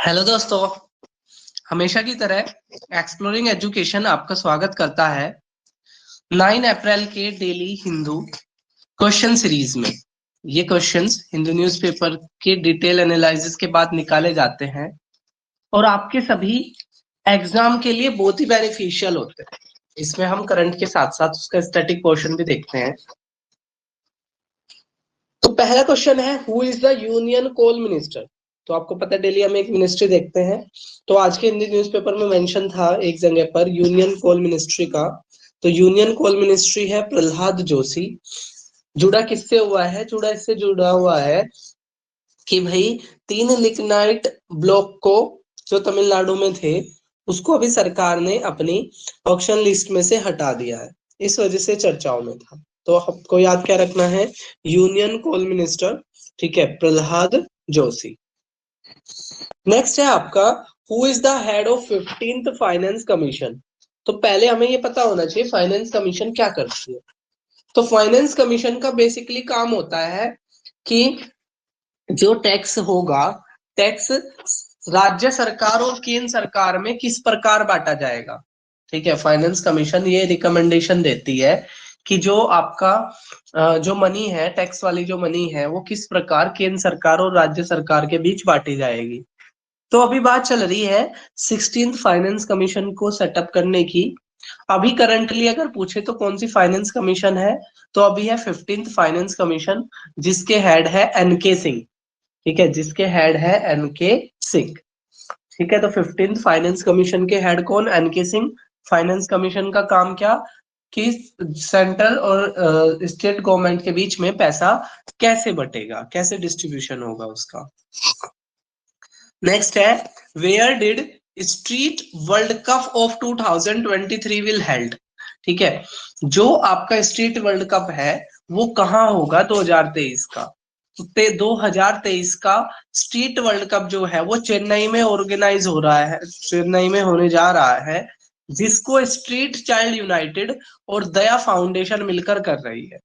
Hello दोस्तों। हमेशा की तरह एक्सप्लोरिंग एजुकेशन आपका स्वागत करता है 9 अप्रैल के डेली हिंदू क्वेश्चन सीरीज में। ये क्वेश्चंस हिंदू न्यूज़पेपर के डिटेल एनालिसिस के बाद निकाले जाते हैं और आपके सभी एग्जाम के लिए बहुत ही बेनिफिशियल होते हैं। इसमें हम करंट के साथ साथ उसका स्टैटिक पोर्शन भी देखते हैं। तो पहला क्वेश्चन है, who is the union coal minister. तो आपको पता है डेली हम एक मिनिस्ट्री देखते हैं, तो आज के हिंदी न्यूज़पेपर में मेंशन था एक जगह पर यूनियन कोल मिनिस्ट्री का। तो यूनियन कोल मिनिस्ट्री है प्रहलाद जोशी। जुड़ा किससे हुआ है? जुड़ा इससे जुड़ा हुआ है कि भाई 3 लिग्नाइट ब्लॉक को जो तमिलनाडु में थे उसको अभी सरकार ने अपनी ऑक्शन लिस्ट में से हटा दिया है, इस वजह से चर्चाओं में था। तो आपको याद क्या रखना है? यूनियन कोल मिनिस्टर, ठीक है, प्रहलाद जोशी। नेक्स्ट है आपका, who is the head of 15th finance commission. तो पहले हमें ये पता होना चाहिए फाइनेंस कमीशन क्या करती है। तो फाइनेंस कमीशन का बेसिकली काम होता है कि जो टैक्स होगा, टैक्स राज्य सरकार और केंद्र सरकार में किस प्रकार बांटा जाएगा। ठीक है, फाइनेंस कमीशन ये रिकमेंडेशन देती है कि जो आपका जो मनी है, टैक्स वाली जो मनी है, वो किस प्रकार केंद्र सरकार और राज्य सरकार के बीच बांटी जाएगी। तो अभी बात चल रही है 16th फाइनेंस कमीशन को सेटअप करने की। अभी करंटली अगर पूछे तो कौन सी फाइनेंस कमीशन है, तो अभी है 15th फाइनेंस कमीशन, जिसके हेड है एनके सिंह। ठीक है, जिसके हेड है एनके सिंह। ठीक है, तो 15th फाइनेंस कमीशन के हेड कौन? एनके सिंह। फाइनेंस कमीशन का काम क्या कि सेंट्रल और स्टेट गवर्नमेंट के बीच में पैसा कैसे बटेगा, कैसे डिस्ट्रीब्यूशन होगा उसका। नेक्स्ट है, where did street world cup of 2023 will held. ठीक है, जो आपका स्ट्रीट वर्ल्ड कप है वो कहाँ होगा 2023 का। तो 2023 का स्ट्रीट वर्ल्ड कप जो है वो चेन्नई में ऑर्गेनाइज हो रहा है, चेन्नई में होने जा रहा है, जिसको स्ट्रीट चाइल्ड यूनाइटेड और दया फाउंडेशन मिलकर कर रही है।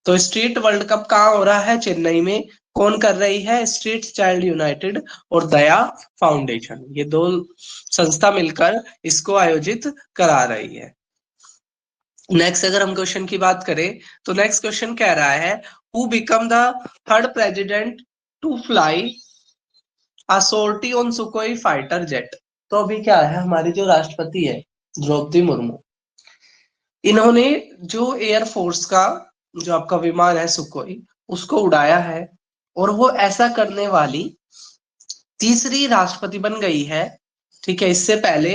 तो स्ट्रीट वर्ल्ड कप कहाँ हो रहा है? चेन्नई में। कौन कर रही है? स्ट्रीट चाइल्ड यूनाइटेड और दया फाउंडेशन, ये दो संस्था मिलकर इसको आयोजित करा रही है। नेक्स्ट अगर हम क्वेश्चन की बात करें तो नेक्स्ट क्वेश्चन कह रहा है, who become the third president to fly a sortie on Sukhoi fighter jet. तो अभी क्या है, हमारी जो राष्ट्रपति है द्रौपदी मुर्मू, इन्होंने जो एयरफोर्स का जो आपका विमान है सुकोई, उसको उड़ाया है और वो ऐसा करने वाली तीसरी राष्ट्रपति बन गई है। ठीक है, इससे पहले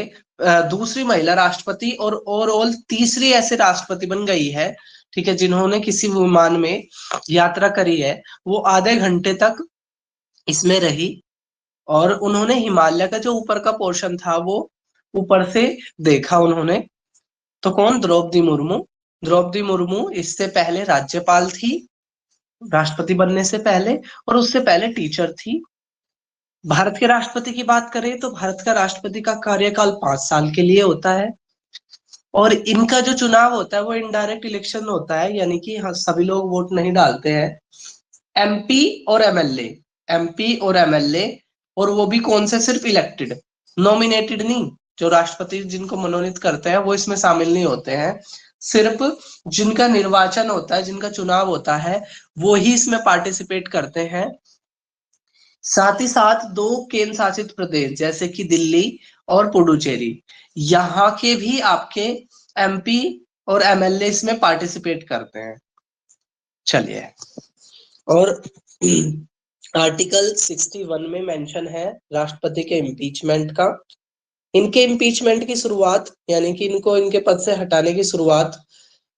दूसरी महिला राष्ट्रपति और ओवरऑल तीसरी ऐसे राष्ट्रपति बन गई है, ठीक है, जिन्होंने किसी विमान में यात्रा करी है। वो आधे घंटे तक इसमें रही और उन्होंने हिमालय का जो ऊपर का पोर्शन था वो ऊपर से देखा उन्होंने। तो कौन? द्रौपदी मुर्मू। द्रौपदी मुर्मू इससे पहले राज्यपाल थी, राष्ट्रपति बनने से पहले, और उससे पहले टीचर थी। भारत के राष्ट्रपति की बात करें तो भारत का राष्ट्रपति का कार्यकाल 5 साल के लिए होता है और इनका जो चुनाव होता है वो इनडायरेक्ट इलेक्शन होता है, यानी कि हाँ, सभी लोग वोट नहीं डालते हैं। एमपी और एमएलए, एमपी और एमएलए, और वो भी कौन से? सिर्फ इलेक्टेड, नॉमिनेटेड नहीं। जो राष्ट्रपति जिनको मनोनीत करते हैं वो इसमें शामिल नहीं होते हैं। सिर्फ जिनका निर्वाचन होता है, जिनका चुनाव होता है, वो ही इसमें पार्टिसिपेट करते हैं। साथ ही साथ 2 केंद्र शासित प्रदेश जैसे कि दिल्ली और पुडुचेरी, यहाँ के भी आपके एमपी और एमएलए इसमें पार्टिसिपेट करते हैं। चलिए, और आर्टिकल 61 में मेंशन है राष्ट्रपति के इम्पीचमेंट का। इनके इम्पीचमेंट की शुरुआत, यानी कि इनको इनके पद से हटाने की शुरुआत,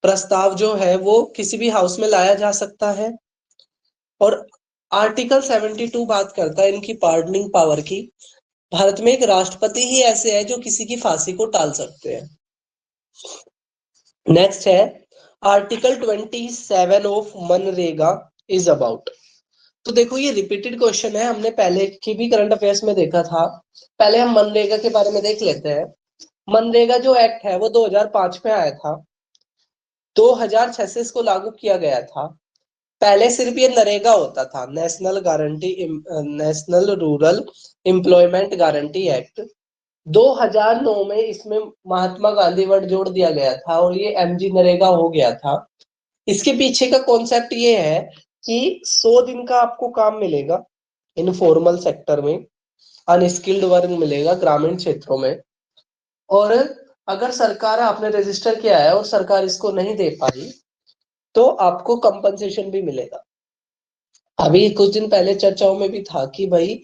प्रस्ताव जो है वो किसी भी हाउस में लाया जा सकता है। और आर्टिकल 72 बात करता है इनकी पार्डनिंग पावर की। भारत में एक राष्ट्रपति ही ऐसे है जो किसी की फांसी को टाल सकते हैं। नेक्स्ट है, article 27 of MNREGA is about. तो देखो ये रिपीटेड क्वेश्चन है, हमने पहले की भी करंट अफेयर्स में देखा था। पहले हम मनरेगा के बारे में देख लेते हैं। मनरेगा जो एक्ट है वो 2005 में आया था, 2006 से इसको लागू किया गया था। पहले सिर्फ ये नरेगा होता था, national rural employment guarantee act. 2009 में इसमें महात्मा गांधी वर्ड जोड़ दिया गया था और ये एमजी नरेगा हो गया था। इसके पीछे का कॉन्सेप्ट ये है कि 100 दिन का आपको काम मिलेगा इनफॉर्मल सेक्टर में, अनस्किल्ड वर्क मिलेगा ग्रामीण क्षेत्रों में, और अगर सरकार आपने रजिस्टर किया है और सरकार इसको नहीं दे पाई तो आपको कंपनसेशन भी मिलेगा। अभी कुछ दिन पहले चर्चाओं में भी था कि भाई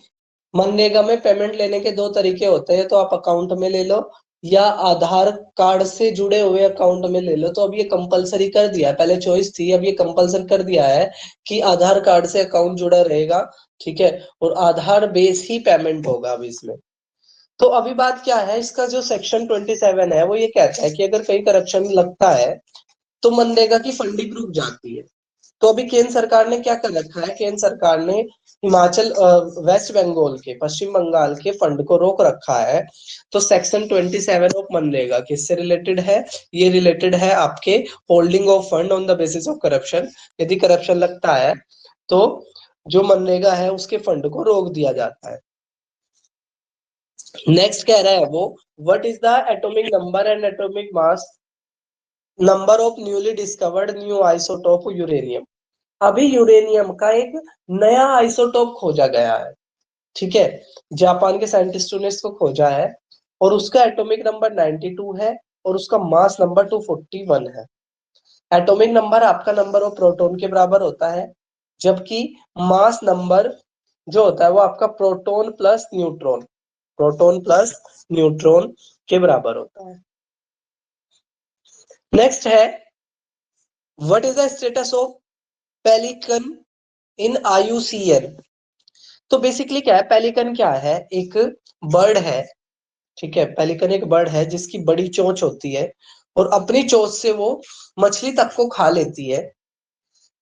मनरेगा में पेमेंट लेने के दो तरीके होते हैं, तो आप अकाउंट में ले लो या आधार कार्ड से जुड़े हुए अकाउंट में ले लो। तो अब ये कंपलसरी कर दिया है, पहले चॉइस थी, अब ये कंपलसरी कर दिया है कि आधार कार्ड से अकाउंट जुड़ा रहेगा, ठीक है, और आधार बेस ही पेमेंट होगा अब इसमें। तो अभी बात क्या है, इसका जो सेक्शन 27 है वो ये कहता है कि अगर कहीं करप्शन लगता है तो मनरेगा की फंडिंग रुक जाती है। तो अभी केंद्र सरकार ने क्या कर रखा है, केंद्र सरकार ने हिमाचल वेस्ट बंगाल के, पश्चिम बंगाल के फंड को रोक रखा है। तो सेक्शन 27 ऑफ मनरेगा किससे रिलेटेड है, ये रिलेटेड है आपके holding of fund on the basis of corruption. यदि करप्शन लगता है तो जो मनरेगा है उसके फंड को रोक दिया जाता है। नेक्स्ट कह रहा है वो, what is the atomic number and atomic mass number of newly discovered new isotope uranium. अभी यूरेनियम का एक नया आइसोटोप खोजा गया है, ठीक है, जापान के साइंटिस्टों ने इसको खोजा है और उसका एटॉमिक नंबर 92 है और उसका मास नंबर 241 है। एटॉमिक नंबर आपका नंबर ऑफ प्रोटॉन के बराबर होता है, जबकि मास नंबर जो होता है वो आपका प्रोटॉन प्लस न्यूट्रॉन के बराबर होता है। नेक्स्ट है, what is the status of pelican in IUCN। तो बेसिकली क्या है, पेलिकन क्या है, एक बर्ड है, ठीक है, पेलिकन एक बर्ड है जिसकी बड़ी चोंच होती है और अपनी चोंच से वो मछली तक को खा लेती है।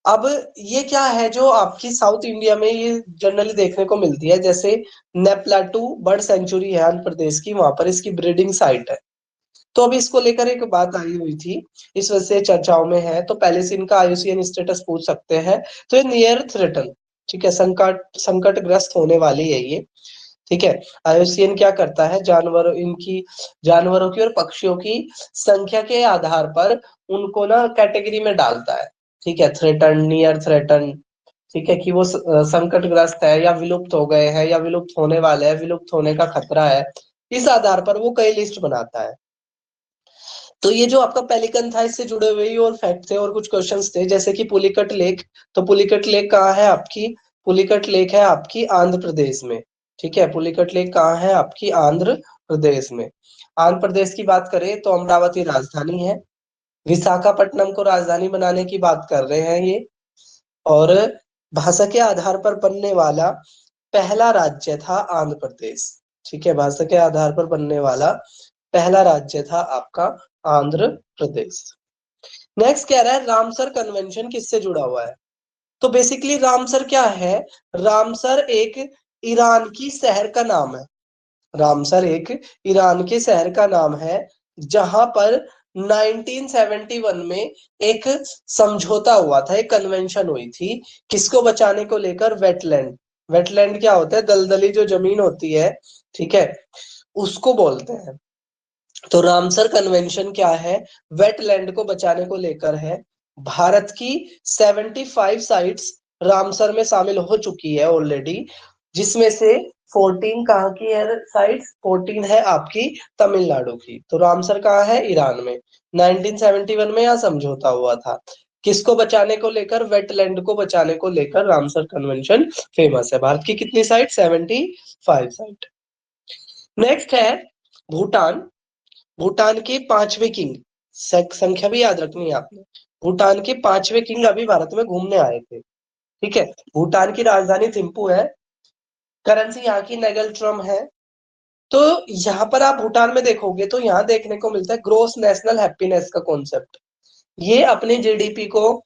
अब ये क्या है जो आपकी साउथ इंडिया में ये जनरली देखने को मिलती है, जैसे नेप्लाटू बर्ड सेंचुरी है आंध्र प्रदेश की, वहां पर इसकी ब्रीडिंग साइट है। तो अभी इसको लेकर एक बात आई हुई थी, इस वजह से चर्चाओं में है, तो पहले से इनका IUCN स्टेटस पूछ सकते हैं। तो ये नियर थ्रेटन, ठीक है, संकटग्रस्त होने वाली है ये, ठीक है। IUCN क्या करता है, जानवरों की और पक्षियों की संख्या के आधार पर उनको ना कैटेगरी में डालता है, ठीक है, थ्रेटन, नियर थ्रेटन, ठीक है, कि वो संकटग्रस्त है या विलुप्त हो गए हैं या विलुप्त होने वाले हैं, विलुप्त होने का खतरा है, इस आधार पर वो कई लिस्ट बनाता है। तो ये जो आपका पेलिकन था इससे जुड़े हुए ही और फैक्ट थे और कुछ क्वेश्चंस थे, जैसे कि पुलिकट लेक। तो पुलिकट लेक कहाँ है आपकी, पुलिकट लेक है आपकी आंध्र प्रदेश में, ठीक है, पुलिकट लेक कहाँ है आपकी आंध्र प्रदेश में। आंध्र प्रदेश की बात करें तो अमरावती राजधानी है, विशाखापट्टनम को राजधानी बनाने की बात कर रहे हैं ये, और भाषा के आधार पर बनने वाला पहला राज्य था आंध्र प्रदेश, ठीक है, भाषा के आधार पर बनने वाला पहला राज्य था आपका आंध्र प्रदेश। नेक्स्ट कह रहा है रामसर कन्वेंशन किससे जुड़ा हुआ है। तो बेसिकली रामसर क्या है, रामसर एक ईरान की शहर का नाम है, रामसर एक ईरान के शहर का नाम है, जहां पर 1971 में एक समझौता हुआ था, एक कन्वेंशन हुई थी, किसको बचाने को लेकर, वेटलैंड। वेटलैंड क्या होता है, दलदली जो जमीन होती है, ठीक है, उसको बोलते हैं। तो रामसर कन्वेंशन क्या है, वेटलैंड को बचाने को लेकर है। भारत की 75 साइट्स रामसर में शामिल हो चुकी है ऑलरेडी, जिसमें से 14 कहाँ की है साइट्स, 14 है आपकी तमिलनाडु की। तो रामसर कहाँ है, ईरान में। 1971 में यह समझौता हुआ था, किसको बचाने को लेकर, वेटलैंड को बचाने को लेकर रामसर कन्वेंशन फेमस है। भारत की कितनी साइट, 75 साइट। नेक्स्ट है भूटान। भूटान के पांचवे किंग, संख्या भी याद रखनी है आपने, भूटान के पांचवे किंग अभी भारत में घूमने आए थे, ठीक है। भूटान की राजधानी थिम्पू है, करेंसी यहाँ की नेगल ट्रम है। तो यहाँ पर आप भूटान में देखोगे तो यहाँ देखने को मिलता है ग्रोस नेशनल हैप्पीनेस का कॉन्सेप्ट। ये अपनी GDP को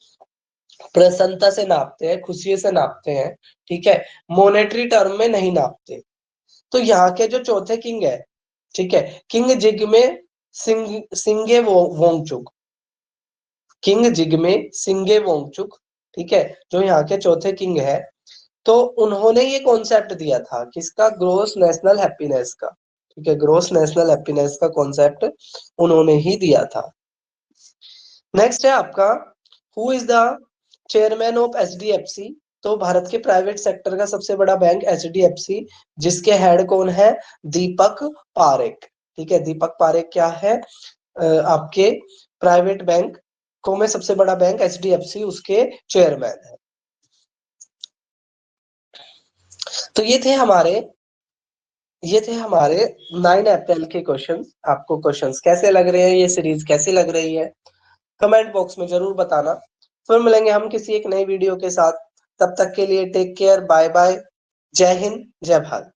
प्रसन्नता से नापते हैं, खुशी से नापते हैं, ठीक है, मॉनेटरी टर्म में नहीं नापते। तो यहाँ के जो चौथे किंग है, ठीक है, किंग जिग्मे सिंगे वोंगचुक, किंग जिग्मे सिंगे वोंगचुक, ठीक है, जो यहाँ के चौथे किंग है, तो उन्होंने ये कॉन्सेप्ट दिया था किसका, ग्रोस नेशनल हैप्पीनेस का। ठीक है, ग्रोस नेशनल हैप्पीनेस का कॉन्सेप्ट उन्होंने ही दिया था। नेक्स्ट है आपका, who is the chairman of HDFC. तो भारत के प्राइवेट सेक्टर का सबसे बड़ा बैंक एचडीएफसी, जिसके हेड कौन है, दीपक पारेख। ठीक है, दीपक पारेख क्या है, आपके प्राइवेट बैंक को में सबसे बड़ा बैंक एचडीएफसी, उसके चेयरमैन है। तो ये थे हमारे 9 अप्रैल के क्वेश्चंस। आपको क्वेश्चंस कैसे लग रहे हैं, ये सीरीज कैसी लग रही है, कमेंट बॉक्स में जरूर बताना। फिर मिलेंगे हम किसी एक नई वीडियो के साथ। तब तक के लिए टेक केयर, बाय बाय, जय हिंद, जय भारत।